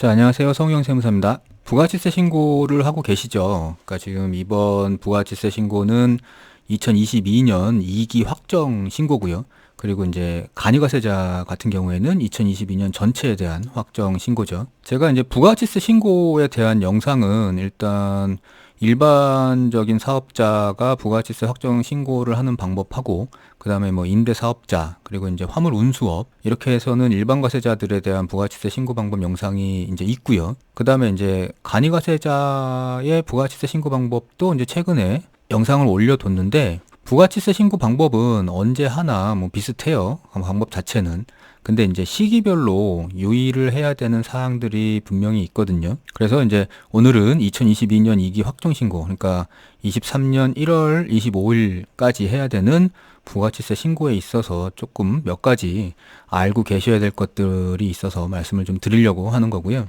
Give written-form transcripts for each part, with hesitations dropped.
자, 안녕하세요. 성우형 세무사입니다. 부가치세 신고를 하고 계시죠? 그러니까 지금 이번 부가치세 신고는 2022년 2기 확정 신고고요. 그리고 이제 간이과세자 같은 경우에는 2022년 전체에 대한 확정 신고죠. 제가 이제 부가치세 신고에 대한 영상은 일단 일반적인 사업자가 부가치세 확정 신고를 하는 방법하고, 그 다음에 뭐 임대사업자, 그리고 이제 화물 운수업, 이렇게 해서는 일반 과세자들에 대한 부가치세 신고 방법 영상이 이제 있고요. 그 다음에 이제 간이과세자의 부가치세 신고 방법도 이제 최근에 영상을 올려뒀는데, 부가치세 신고 방법은 언제 하나 뭐 비슷해요. 방법 자체는. 근데 이제 시기별로 유의를 해야 되는 사항들이 분명히 있거든요. 그래서 이제 오늘은 2022년 2기 확정 신고, 그러니까 23년 1월 25일까지 해야 되는 부가치세 신고에 있어서 조금 몇 가지 알고 계셔야 될 것들이 있어서 말씀을 좀 드리려고 하는 거고요.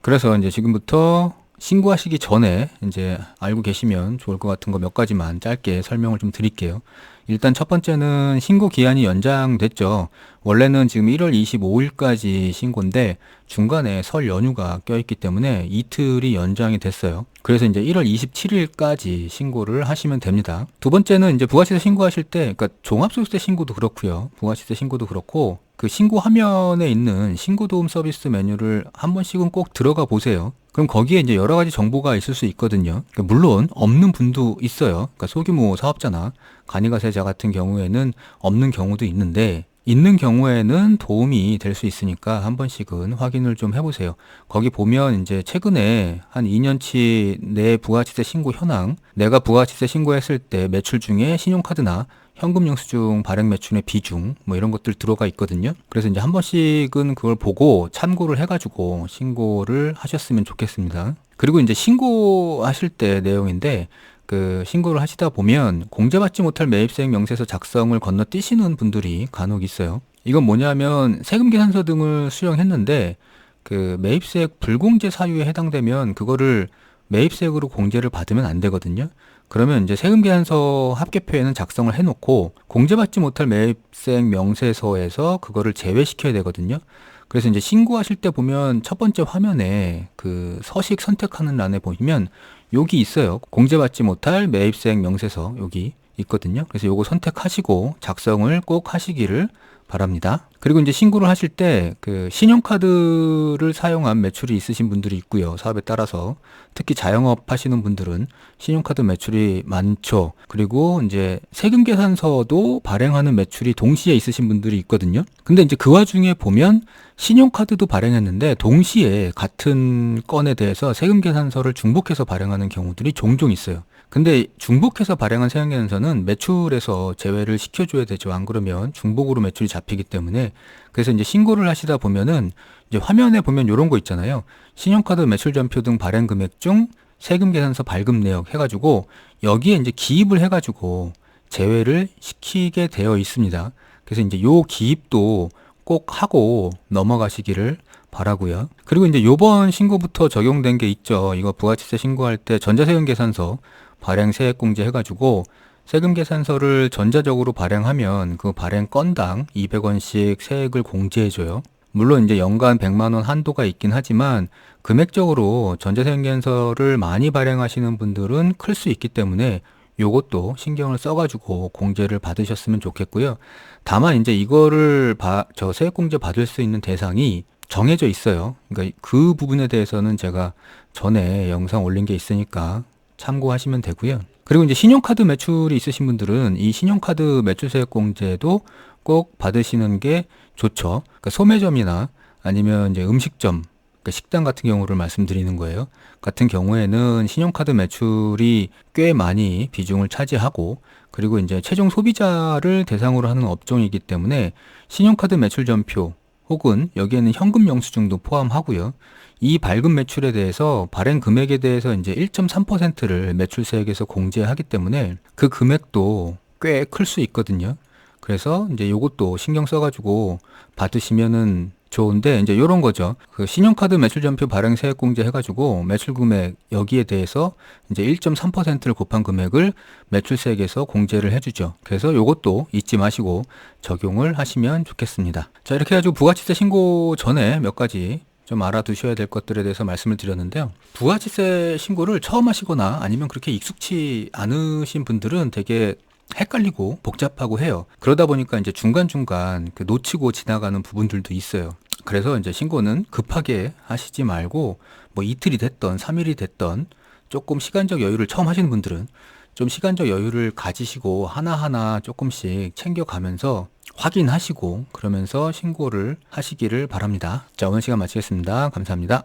그래서 이제 지금부터 신고하시기 전에 이제 알고 계시면 좋을 것 같은 거 몇 가지만 짧게 설명을 좀 드릴게요. 일단 첫 번째는 신고 기한이 연장됐죠. 원래는 지금 1월 25일까지 신고인데 중간에 설 연휴가 껴있기 때문에 이틀이 연장이 됐어요. 그래서 이제 1월 27일까지 신고를 하시면 됩니다. 두 번째는 이제 부가치세 신고하실 때, 그러니까 종합소득세 신고도 그렇고요. 부가치세 신고도 그렇고, 그 신고 화면에 있는 신고도움 서비스 메뉴를 한 번씩은 꼭 들어가 보세요. 그럼 거기에 이제 여러 가지 정보가 있을 수 있거든요. 그러니까 물론 없는 분도 있어요. 그러니까 소규모 사업자나 간이과세자 같은 경우에는 없는 경우도 있는데, 있는 경우에는 도움이 될 수 있으니까 한 번씩은 확인을 좀 해보세요. 거기 보면 이제 최근에 한 2년치 내 부가치세 신고 현황, 내가 부가치세 신고했을 때 매출 중에 신용카드나 현금 영수증 발행 매출의 비중, 뭐 이런 것들 들어가 있거든요. 그래서 이제 한 번씩은 그걸 보고 참고를 해가지고 신고를 하셨으면 좋겠습니다. 그리고 이제 신고하실 때 내용인데, 그 신고를 하시다 보면 공제받지 못할 매입세액 명세서 작성을 건너뛰시는 분들이 간혹 있어요. 이건 뭐냐면 세금 계산서 등을 수령했는데 그 매입세액 불공제 사유에 해당되면 그거를 매입세액으로 공제를 받으면 안 되거든요. 그러면 이제 세금 계산서 합계표에는 작성을 해놓고 공제받지 못할 매입세액 명세서에서 그거를 제외시켜야 되거든요. 그래서 이제 신고하실 때 보면 첫 번째 화면에 그 서식 선택하는 란에 보시면 여기 있어요. 공제받지 못할 매입세액 명세서 여기 있거든요. 그래서 요거 선택하시고 작성을 꼭 하시기를 바랍니다. 그리고 이제 신고를 하실 때 그 신용카드를 사용한 매출이 있으신 분들이 있고요. 사업에 따라서 특히 자영업 하시는 분들은 신용카드 매출이 많죠. 그리고 이제 세금 계산서도 발행하는 매출이 동시에 있으신 분들이 있거든요. 근데 이제 그 와중에 보면 신용카드도 발행했는데 동시에 같은 건에 대해서 세금 계산서를 중복해서 발행하는 경우들이 종종 있어요. 근데 중복해서 발행한 세금계산서는 매출에서 제외를 시켜줘야 되죠. 안 그러면 중복으로 매출이 잡히기 때문에. 그래서 이제 신고를 하시다 보면은 이제 화면에 보면 이런 거 있잖아요. 신용카드 매출전표 등 발행 금액 중 세금계산서 발급 내역 해가지고 여기에 이제 기입을 해가지고 제외를 시키게 되어 있습니다. 그래서 이제 요 기입도 꼭 하고 넘어가시기를 바라고요. 그리고 이제 요번 신고부터 적용된 게 있죠. 이거 부가치세 신고할 때 전자세금 계산서 발행 세액 공제 해가지고 세금 계산서를 전자적으로 발행하면 그 발행 건당 200원씩 세액을 공제해줘요. 물론 이제 연간 100만 원 한도가 있긴 하지만 금액적으로 전자세금 계산서를 많이 발행하시는 분들은 클 수 있기 때문에 요것도 신경을 써가지고 공제를 받으셨으면 좋겠고요. 다만 이제 이거를 저 세액 공제 받을 수 있는 대상이 정해져 있어요. 그러니까 그 부분에 대해서는 제가 전에 영상 올린 게 있으니까 참고하시면 되고요. 그리고 이제 신용카드 매출이 있으신 분들은 이 신용카드 매출세액 공제도 꼭 받으시는 게 좋죠. 그러니까 소매점이나 아니면 이제 음식점, 그러니까 식당 같은 경우를 말씀드리는 거예요. 같은 경우에는 신용카드 매출이 꽤 많이 비중을 차지하고, 그리고 이제 최종 소비자를 대상으로 하는 업종이기 때문에 신용카드 매출 전표 혹은 여기에는 현금 영수증도 포함하고요. 이 발급 매출에 대해서 발행 금액에 대해서 이제 1.3%를 매출세액에서 공제하기 때문에 그 금액도 꽤 클 수 있거든요. 그래서 이제 요것도 신경 써가지고 받으시면은 좋은데 이제 요런 거죠. 그 신용카드 매출전표 발행 세액공제 해가지고 매출 금액 여기에 대해서 이제 1.3%를 곱한 금액을 매출세액에서 공제를 해주죠. 그래서 요것도 잊지 마시고 적용을 하시면 좋겠습니다. 자, 이렇게 해가지고 부가치세 신고 전에 몇 가지 좀 알아두셔야 될 것들에 대해서 말씀을 드렸는데요. 부가치세 신고를 처음 하시거나 아니면 그렇게 익숙치 않으신 분들은 되게 헷갈리고 복잡하고 해요. 그러다 보니까 이제 중간중간 그 놓치고 지나가는 부분들도 있어요. 그래서 이제 신고는 급하게 하시지 말고 뭐 이틀이 됐던 3일이 됐던 조금 시간적 여유를 처음 하시는 분들은 좀 시간적 여유를 가지시고 하나하나 조금씩 챙겨가면서 확인하시고 그러면서 신고를 하시기를 바랍니다. 자, 오늘 시간 마치겠습니다. 감사합니다.